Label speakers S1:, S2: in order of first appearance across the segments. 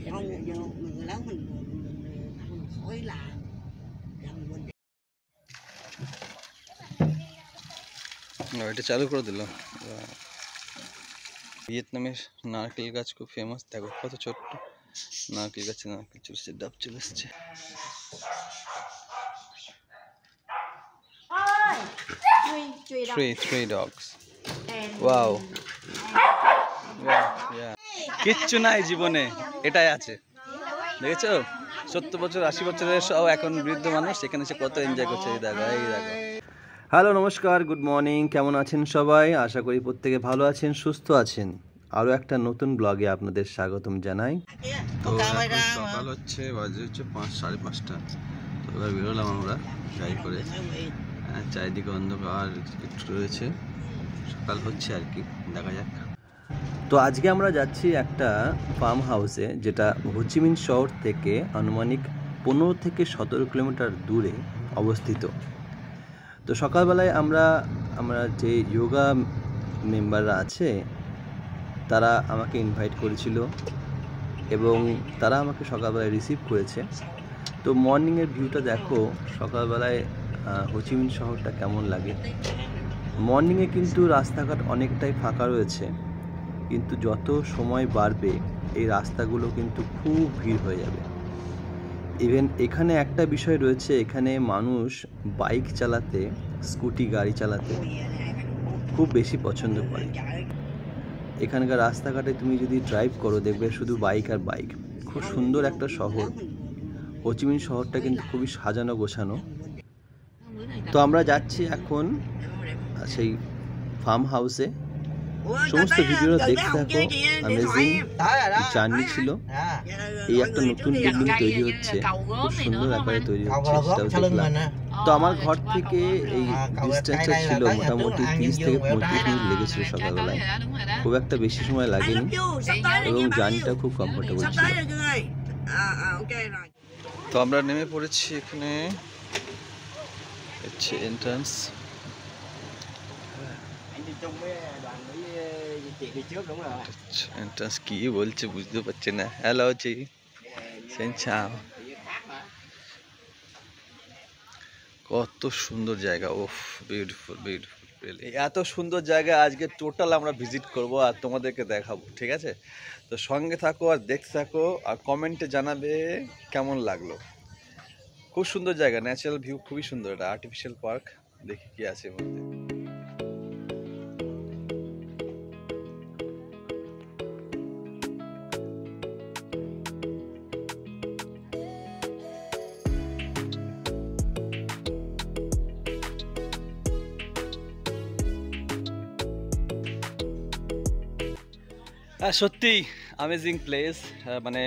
S1: người lớn mình khỏi là mình
S2: এটা চালু করে দিল। ভিয়েতনামের নারকেল গাছ খুব ফেমাস, দেখো কত ছোট্ট নারকেল গাছে নারকেল চলে এসছে, ডাব চলে এসছে। Three dogs. Wow. কিচ্ছু নাই জীবনে, এটাই আছে। দেখেছো 70 বছর 80 বছরের সব এখন বৃদ্ধ মানুষ এখানে এসে কত এনজয় করছে। এই দেখো, এই দেখো। হ্যালো, নমস্কার, গুড মর্নিং। কেমন আছেন সবাই? আশা করি প্রত্যেকে ভালো আছেন, সুস্থ আছেন। আরও একটা নতুন ব্লগে আপনাদের স্বাগতম জানাই। তো সকাল হচ্ছে, বাজে হচ্ছে 5, 5:30। তো এবার বেরোলাম আমরা গাড়ি করে। চারিদিকে অন্ধকার একটু রয়েছে, সকাল হচ্ছে আর কি, দেখা যাক। তো আজকে আমরা যাচ্ছি একটা ফার্ম হাউসে, যেটা হোচিমিন শহর থেকে আনুমানিক 15 থেকে 17 কিলোমিটার দূরে অবস্থিত। তো সকালবেলায় আমরা যে যোগা মেম্বাররা আছে তারা আমাকে ইনভাইট করেছিল এবং তারা আমাকে সকালবেলায় রিসিভ করেছে। তো মর্নিংয়ের ভিউটা দেখো, সকালবেলায় হোচিমিন শহরটা কেমন লাগে। মর্নিংয়ে কিন্তু রাস্তাঘাট অনেকটাই ফাঁকা রয়েছে, কিন্তু যত সময় বাড়বে এই রাস্তাগুলো কিন্তু খুব ভিড় হয়ে যাবে। ইভেন এখানে একটা বিষয় রয়েছে, এখানে মানুষ বাইক চালাতে, স্কুটি গাড়ি চালাতে খুব বেশি পছন্দ করে। এখানকার রাস্তাঘাটে তুমি যদি ড্রাইভ করো দেখবে শুধু বাইক আর বাইক। খুব সুন্দর একটা শহর হোচিমিন শহরটা, কিন্তু খুবই সাজানো গোছানো। তো আমরা যাচ্ছি এখন সেই ফার্ম হাউসে। সমস্ত ভিডিওটা দেখতে থাকো, অ্যামেজিং জার্নি ছিল। এই একটা নতুন বিল্ডিং তৈরি হচ্ছে, খুব সুন্দর আকারে তৈরি হচ্ছে, সেটাও দেখলাম। তো আমার ঘর থেকে এই ডিস্টেন্সটা ছিল মোটামুটি 30 থেকে 35 মিনিট লেগেছিল সকালবেলায়, খুব একটা বেশি সময় লাগেনি এবং জার্নিটা খুব কমফোর্টেবল ছিল। তো আমরা নেমে পড়েছি, এখানে হচ্ছে এন্ট্রান্স। এন্ট্রান্স কি বলছে বুঝতে পারছি না। হ্যালো জি, কত সুন্দর জায়গা, ওফ, বিউটিফুল বিউটিফুল। এত সুন্দর জায়গা আজকে টোটাল আমরা ভিজিট করব আর তোমাদেরকে দেখাবো, ঠিক আছে? তো সঙ্গে থাকো আর দেখতে থাকো, আর কমেন্টে জানাবে কেমন লাগলো। খুব সুন্দর জায়গা, ন্যাচারাল ভিউ খুবই সুন্দর। এটা আর্টিফিশিয়াল পার্ক, দেখি কি আছে এর মধ্যে। সত্যি অ্যামেজিং প্লেস। মানে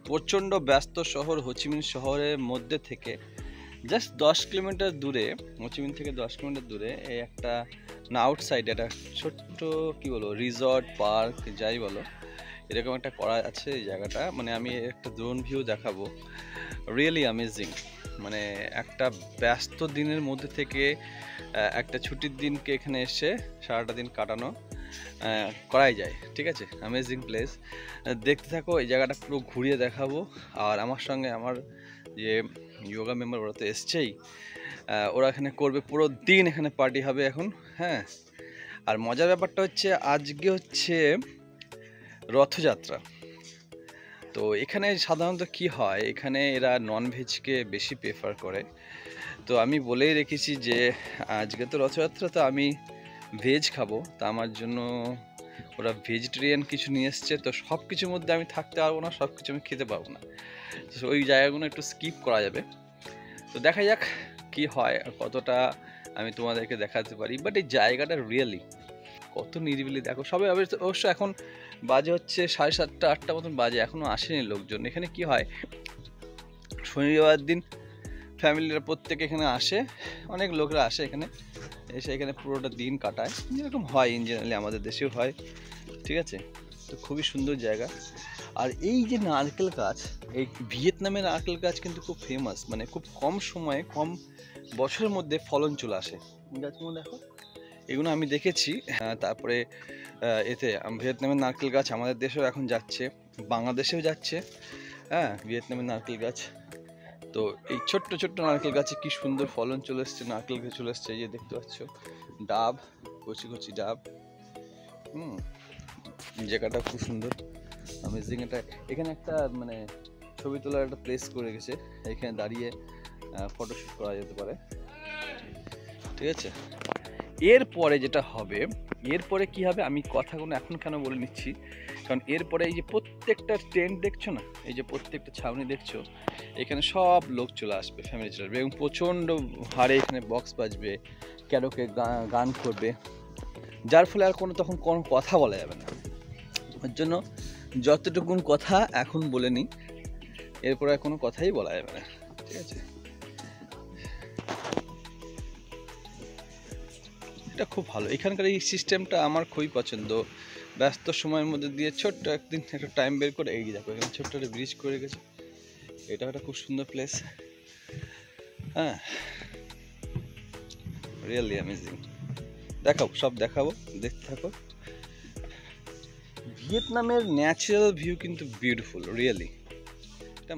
S2: প্রচণ্ড ব্যস্ত শহর হোচিমিন শহরের মধ্যে থেকে জাস্ট 10 কিলোমিটার দূরে, হোচিমিন থেকে 10 কিলোমিটার দূরে এই একটা না আউটসাইড একটা ছোট্ট কি বলো রিসর্ট পার্ক যাই বলো, এরকম একটা করা আছে এই জায়গাটা। মানে আমি একটা ড্রোন ভিউ দেখাবো, রিয়েলি অ্যামেজিং। মানে একটা ব্যস্ত দিনের মধ্যে থেকে একটা ছুটির দিনকে এখানে এসে সারাটা দিন কাটানো করাই যায়, ঠিক আছে? অ্যামেজিং প্লেস, দেখতে থাকো। এই জায়গাটা পুরো ঘুরিয়ে দেখাবো। আর আমার সঙ্গে আমার যে যোগা মেম্বার ওরা তো এসছেই, ওরা এখানে করবে পুরো দিন, এখানে পার্টি হবে এখন। হ্যাঁ, আর মজার ব্যাপারটা হচ্ছে আজকে হচ্ছে রথযাত্রা। তো এখানে সাধারণত কি হয়, এখানে এরা ননভেজকে বেশি প্রেফার করে। তো আমি বলেই রেখেছি যে আজকে তো রথযাত্রা, তো আমি ভেজ খাবো। তা আমার জন্য ওরা ভেজিটেরিয়ান কিছু নিয়ে এসছে। তো সব কিছুর মধ্যে আমি থাকতে পারবো না, সব কিছু আমি খেতে পারবো না, তো ওই জায়গাগুলো একটু স্কিপ করা যাবে। তো দেখা যাক কি হয়, কতটা আমি তোমাদেরকে দেখাতে পারি। বাট এই জায়গাটা রিয়েলি কত নিরিবিলি দেখো। সবাই অবশ্য এখন বাজে হচ্ছে 7:30 8টা মতন বাজে, এখনও আসেনি লোকজন। এখানে কি হয়, শনিবার দিন ফ্যামিলিরা প্রত্যেকে এখানে আসে, অনেক লোকরা আসে এখানে, এসে এখানে পুরোটা দিন কাটায়, যেরকম হয় ইন জেনারেলি আমাদের দেশেও হয়, ঠিক আছে? তো খুবই সুন্দর জায়গা। আর এই যে নারকেল গাছ, এই ভিয়েতনামের নারকেল গাছ কিন্তু খুব ফেমাস। মানে খুব কম সময়ে, কম বছরের মধ্যে ফলন চলে আসে। গাছগুলো দেখো, এগুলো আমি দেখেছি। তারপরে এতে ভিয়েতনামের নারকেল গাছ আমাদের দেশেও এখন যাচ্ছে, বাংলাদেশেও যাচ্ছে। হ্যাঁ, ভিয়েতনামের নারকেল গাছ। তো এই ছোট্ট ছোট্ট নারকেল গাছে কি সুন্দর ফলন চলে এসছে, নারকেল গাছ চলে এসছে। এই যে দেখতে পাচ্ছ ডাব, কচি কচি ডাব। জায়গাটা খুব সুন্দর, অ্যামেজিং। এটা এখানে একটা মানে ছবি তোলার একটা প্লেস করে গেছে, এখানে দাঁড়িয়ে ফটোশ্যুট করা যেতে পারে। ঠিক আছে, এরপরে যেটা হবে, এরপরে কি হবে আমি কথাগুলো এখন কেন বলে নিচ্ছি, কারণ এরপরে এই যে প্রত্যেকটা টেন্ট দেখছো না, এই যে প্রত্যেকটা ছাউনি দেখছো, এখানে সব লোক চলে আসবে, ফ্যামিলি চলে আসবে এবং প্রচণ্ড হারে এখানে বক্স বাজবে, ক্যারোকে গান করবে, যার ফলে আর তখন কোনো কথা বলা যাবে না। ওর জন্য যতটুকুন কথা এখন বলে নিই, এরপরে আর কোনো কথাই বলা যাবে না। ঠিক আছে, এটা খুব ভালো, এখানকার এই সিস্টেমটা আমার খুবই পছন্দ। ব্যস্ত সময়ের মধ্যে দিয়ে ছোট্ট একদিন একটা টাইম বের করে এই দেখো এখানে ছোট্ট একটা ব্রিজ করে গেছে, এটা একটা খুব সুন্দর প্লেস। হ্যাঁ, রিয়েলি অ্যামেজিং। দেখাবো, সব দেখাবো, দেখতে থাকো। ভিয়েতনামের ন্যাচারাল ভিউ কিন্তু বিউটিফুল, রিয়েলি। এটা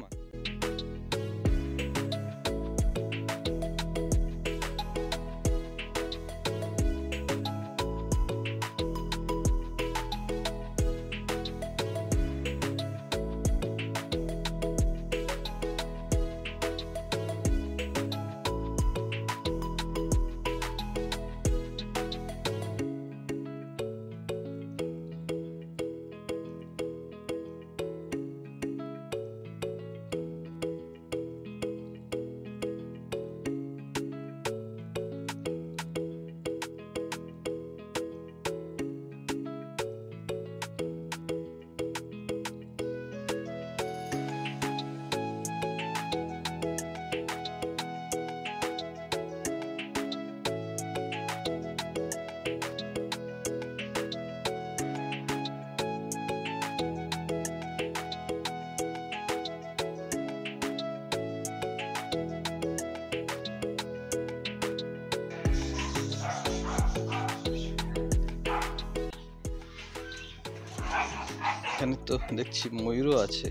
S2: এখানে তো দেখছি ময়ূরও আছে,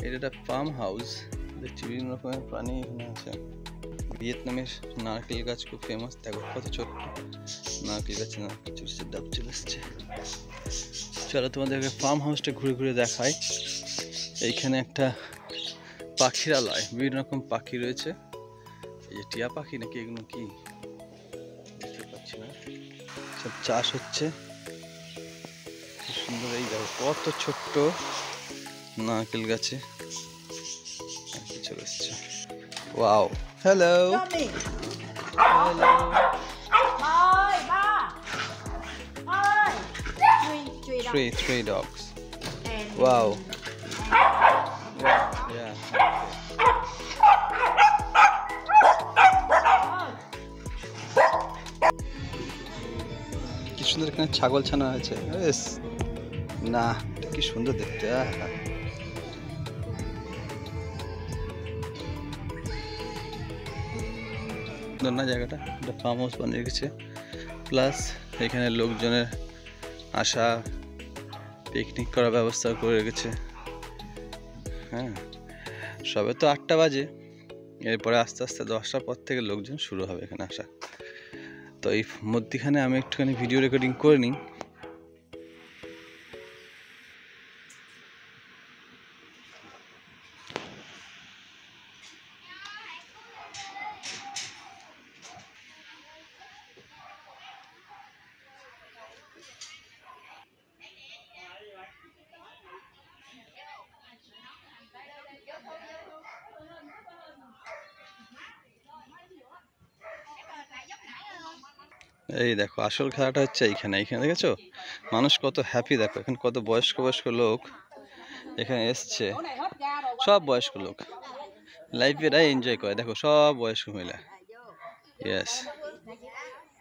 S2: এটা একটা ফার্ম হাউস, দেখছি বিভিন্ন রকমের প্রাণী এখানে আছে। ভিয়েতনামের নারকেল গাছ খুব ফেমাস, দেখো কত ছোট্ট নারকেল গাছে নারকেল চলছে, ডাব চলে এসছে। চলো তোমাদেরকে ফার্ম হাউসটা ঘুরে ঘুরে দেখাই। এইখানে একটা পাখিরালয়, বিভিন্ন রকম পাখি রয়েছে। এই যে টিয়া পাখি নাকি এগুলো কি দেখতে পাচ্ছি না, সব চাষ হচ্ছে খুব সুন্দর। এই দেখো কত ছোট্ট নারকেল গাছে চলে এসছে। Wow, hello hello, three dogs. Wow. Yeah. কি সুন্দর এখানে ছাগল ছানা হয়েছে, না এটা কি সুন্দর দেখতে। না জায়গাটা একটা ফার্ম হাউস বানিয়ে রেখেছে, প্লাস এখানে লোকজনের আসা পিকনিক করার ব্যবস্থা করে রেখেছে। হ্যাঁ, সবে তো 8টা বাজে, এরপরে আস্তে আস্তে 10টার পর থেকে লোকজন শুরু হবে এখানে আসা। তো এই মধ্যখানে আমি একটুখানি ভিডিও রেকর্ডিং করে নিই। এই দেখো আসল খেলাটা হচ্ছে এইখানে, এইখানে দেখেছো মানুষ কত হ্যাপি, দেখো এখানে কত বয়স্ক বয়স্ক লোক এখানে এসছে, সব বয়স্ক লোক লাইফেরাই এনজয় করে, দেখো সব বয়স্ক মহিলা। ইয়েস,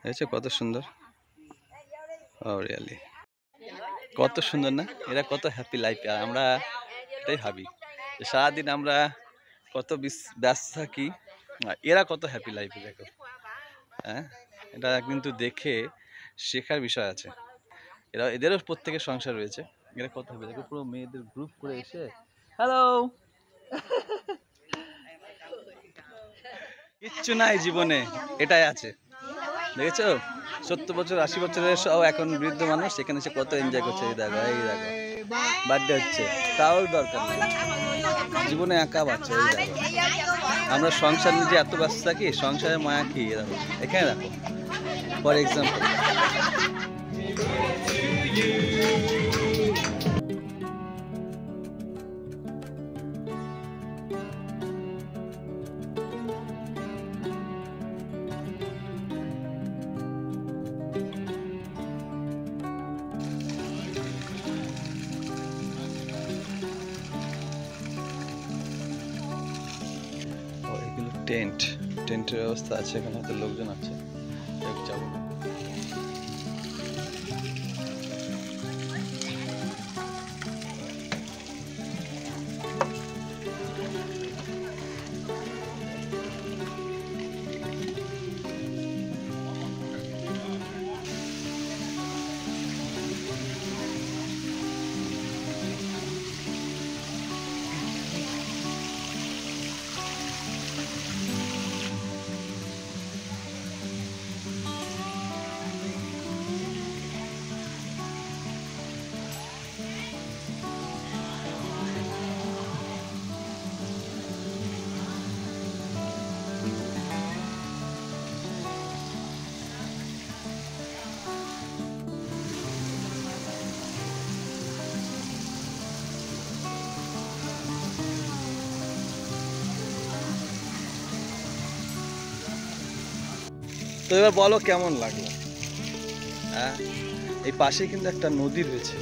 S2: দেখেছো কত সুন্দর, ও রিয়েলি কত সুন্দর না, এরা কত হ্যাপি লাইফে। আর আমরা এটাই ভাবি সারাদিন আমরা কত ব্যস্ত থাকি, এরা কত হ্যাপি লাইফে, দেখো। হ্যাঁ, এটা কিন্তু দেখে শেখার বিষয় আছে। এদেরও প্রত্যেকের সংসার রয়েছে। এরা কত হবে দেখো, পুরো মেয়েদের গ্রুপ করে এসে হ্যালো, কিচ্ছু নাই জীবনে, এটাই আছে। দেখেছো 70 বছর 80 বছরের সব এখন বৃদ্ধ মানুষ এখানে এসে কত এনজয় করছে। এই দেখো বার্থডে হচ্ছে, কারোর দরকার নেই জীবনে একা বাচ্চা। এই দেখো আমরা সংসার নিজে এত ব্যস্ত থাকি, সংসারের মায়া কি দেখো এখানে দেখো। ফর এক্সাম্পল টেন্টের ব্যবস্থা আছে, এখানে হয়তো লোকজন আছে। যাবো তো এবার বলো কেমন লাগলো। হ্যাঁ এই পাশে কিন্তু একটা নদী রয়েছে,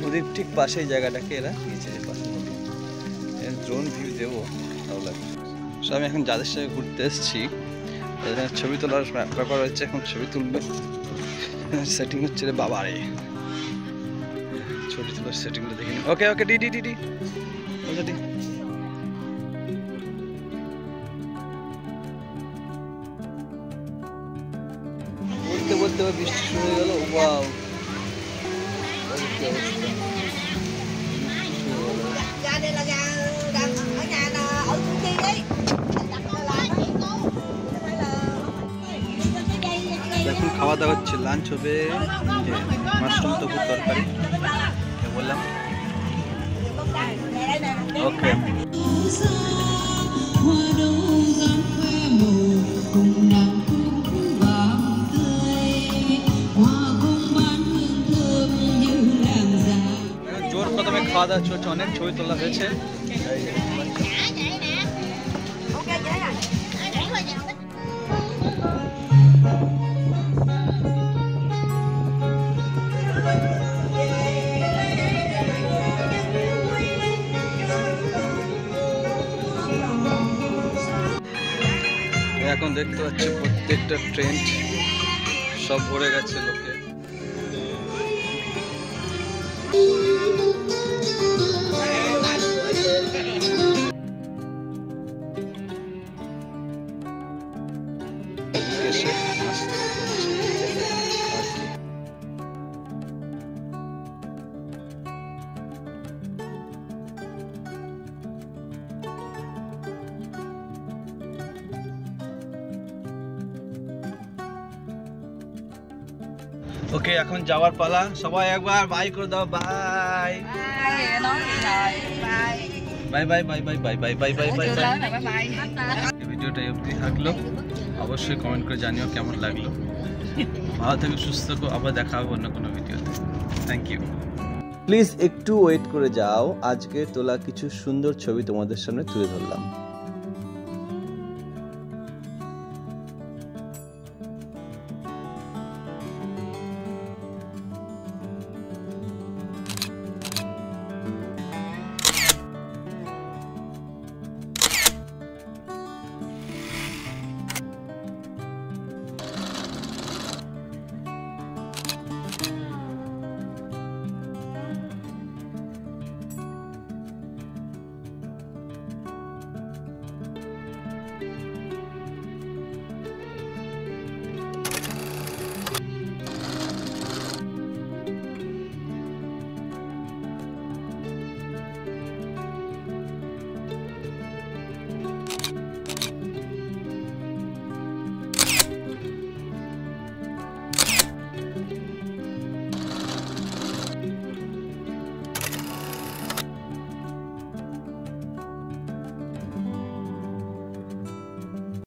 S2: নদীর ঠিক পাশে এই জায়গাটাকে এরা নিয়েছে, যে পাশে নদী। ড্রোন ভিউ দেবো ভালো লাগবে। সো আমি এখন যাদের সাথে ঘুরতে এসেছি ছবি তোলার ব্যাপার হচ্ছে, এখন ছবি তুলবে সেটিং হচ্ছে রে বাবা রে, ছবি তোলার সেটিংটা দেখে নি। ওকে ওকে ডি ডি ডি ডি ডি বলতে বলতে বৃষ্টি শুরু হয়ে গেল। ওয়াও এখন খাওয়া দাওয়া হচ্ছে, লাঞ্চ হবে মাশরুম টফু তরকারি বললাম। ওকে জোর কদমে খাওয়া দাওয়া চলছে, অনেক ছবি তোলা হয়েছে। এখন দেখতে পাচ্ছি প্রত্যেকটা ট্রেন সব ভরে গেছে লোকে। ওকে এখন যাওয়ার পালা, সবাই একবার বাই করে দাও। Bye bye bye bye bye bye bye bye bye bye bye. ভিডিওটা অবধি থাকলো, অবশ্যই কমেন্ট করে জানিও কেমন লাগলো। ভালো থেকো, সুস্থ থাকো, আবার দেখা হবে অন্য কোনো ভিডিওতে। Thank you. প্লিজ একটু ওয়েট করে যাও, আজকে তোলা কিছু সুন্দর ছবি তোমাদের সামনে তুলে ধরলাম।